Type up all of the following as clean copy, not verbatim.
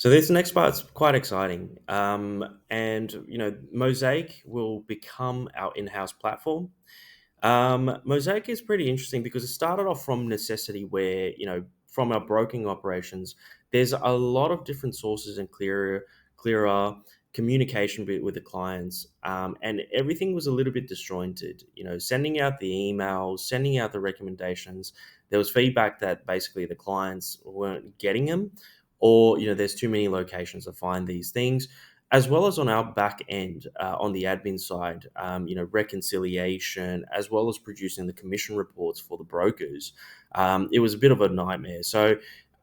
So this next part's quite exciting, and Mosaic will become our in-house platform. Mosaic is pretty interesting because it started off from necessity, where from our broking operations, there's a lot of different sources and clearer communication with the clients, and everything was a little bit disjointed. Sending out the emails, sending out the recommendations. There was feedback that basically the clients weren't getting them, or there's too many locations to find these things, as well as on our back end, on the admin side, reconciliation, as well as producing the commission reports for the brokers. It was a bit of a nightmare. So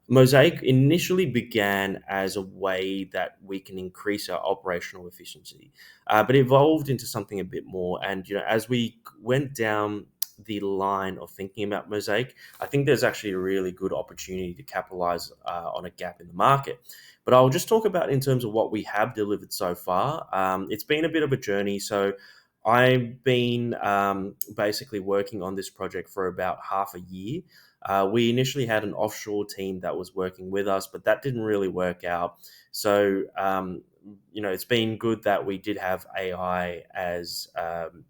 Mosaic initially began as a way that we can increase our operational efficiency, but evolved into something a bit more. And as we went down the line of thinking about Mosaic, I think there's actually a really good opportunity to capitalize on a gap in the market. But I'll just talk about in terms of what we have delivered so far. It's been a bit of a journey. So I've been basically working on this project for about half a year. We initially had an offshore team that was working with us, but that didn't really work out. So, it's been good that we did have AI as,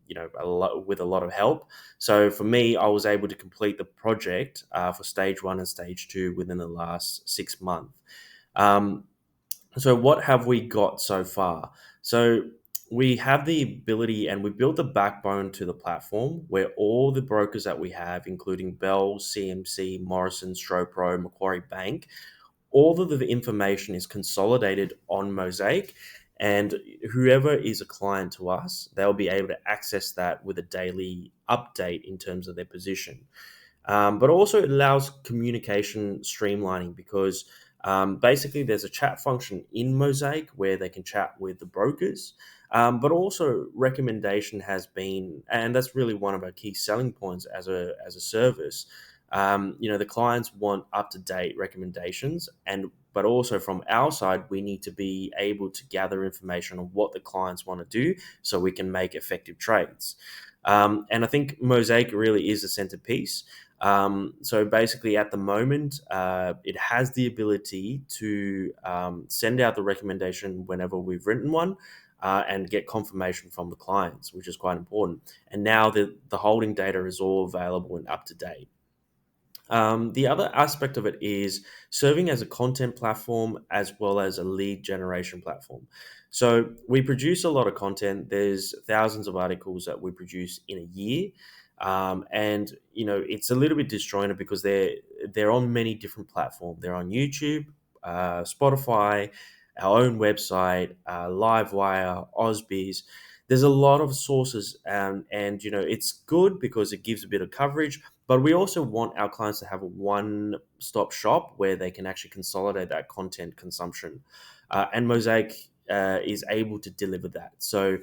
with a lot of help. So for me, I was able to complete the project for stage one and stage two within the last 6 months. Um, so what have we got so far? So we have the ability, and we built the backbone to the platform where all the brokers that we have, including Bell, CMC, Morrison, Stropro, Macquarie Bank, all of the information is consolidated on Mosaic, and whoever is a client to us, they'll be able to access that with a daily update in terms of their position. But also it allows communication streamlining because basically there's a chat function in Mosaic where they can chat with the brokers. But also recommendation has been, and that's really one of our key selling points as a service. The clients want up to date recommendations, and but also from our side, we need to be able to gather information on what the clients want to do, so we can make effective trades. And I think Mosaic really is a centerpiece. So basically, at the moment, it has the ability to send out the recommendation whenever we've written one. And get confirmation from the clients, which is quite important. And now the holding data is all available and up to date. The other aspect of it is serving as a content platform as well as a lead generation platform. So we produce a lot of content. There's thousands of articles that we produce in a year, and it's a little bit disjointed because they're on many different platforms. They're on YouTube, Spotify, our own website, Livewire, Ausbiz. There's a lot of sources, and it's good because it gives a bit of coverage, but we also want our clients to have a one-stop shop where they can actually consolidate that content consumption. And Mosaic is able to deliver that. So,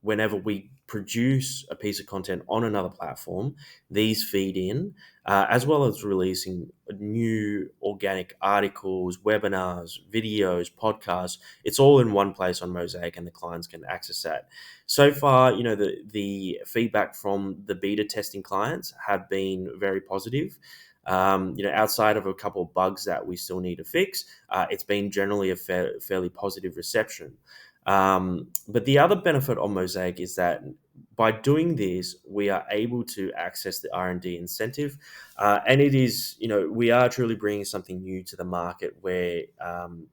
whenever we produce a piece of content on another platform, these feed in, as well as releasing new organic articles, webinars, videos, podcasts. It's all in one place on Mosaic, and the clients can access that. So far, the feedback from the beta testing clients have been very positive. Outside of a couple of bugs that we still need to fix, it's been generally a fairly positive reception. But the other benefit of Mosaic is that by doing this, we are able to access the R&D incentive, and it is, we are truly bringing something new to the market where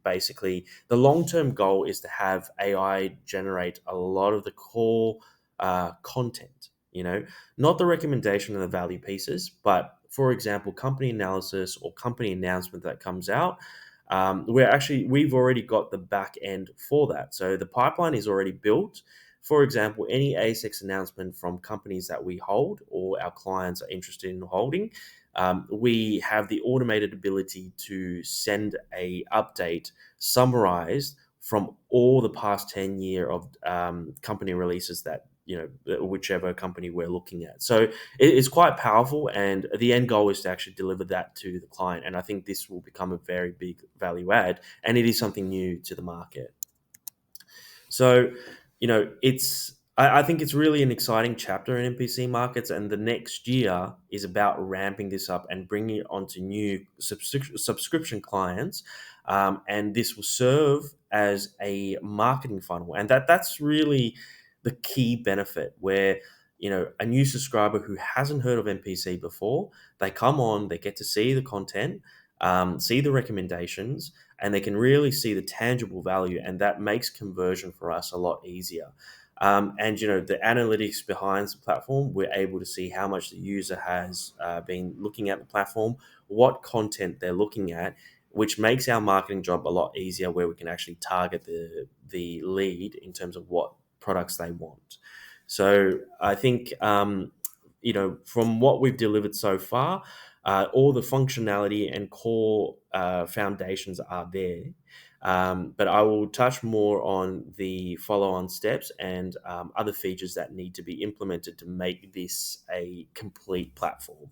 basically the long-term goal is to have AI generate a lot of the core content, not the recommendation and the value pieces, but for example, company analysis or company announcement that comes out. We've already got the back end for that. So the pipeline is already built. For example, any ASX announcement from companies that we hold or our clients are interested in holding, we have the automated ability to send a update summarized from all the past 10 year of company releases that whichever company we're looking at. So it's quite powerful, and the end goal is to actually deliver that to the client. And I think this will become a very big value add, and it is something new to the market. So, it's I think it's really an exciting chapter in NPC markets, and the next year is about ramping this up and bringing it onto new subscription clients, and this will serve as a marketing funnel, and that's really the key benefit. Where a new subscriber who hasn't heard of NPC before, they come on, they get to see the content, see the recommendations, and they can really see the tangible value, and that makes conversion for us a lot easier. And the analytics behind the platform, we're able to see how much the user has been looking at the platform, what content they're looking at, which makes our marketing job a lot easier, where we can actually target the lead in terms of what products they want. So I think from what we've delivered so far, all the functionality and core foundations are there. But I will touch more on the follow on steps and other features that need to be implemented to make this a complete platform.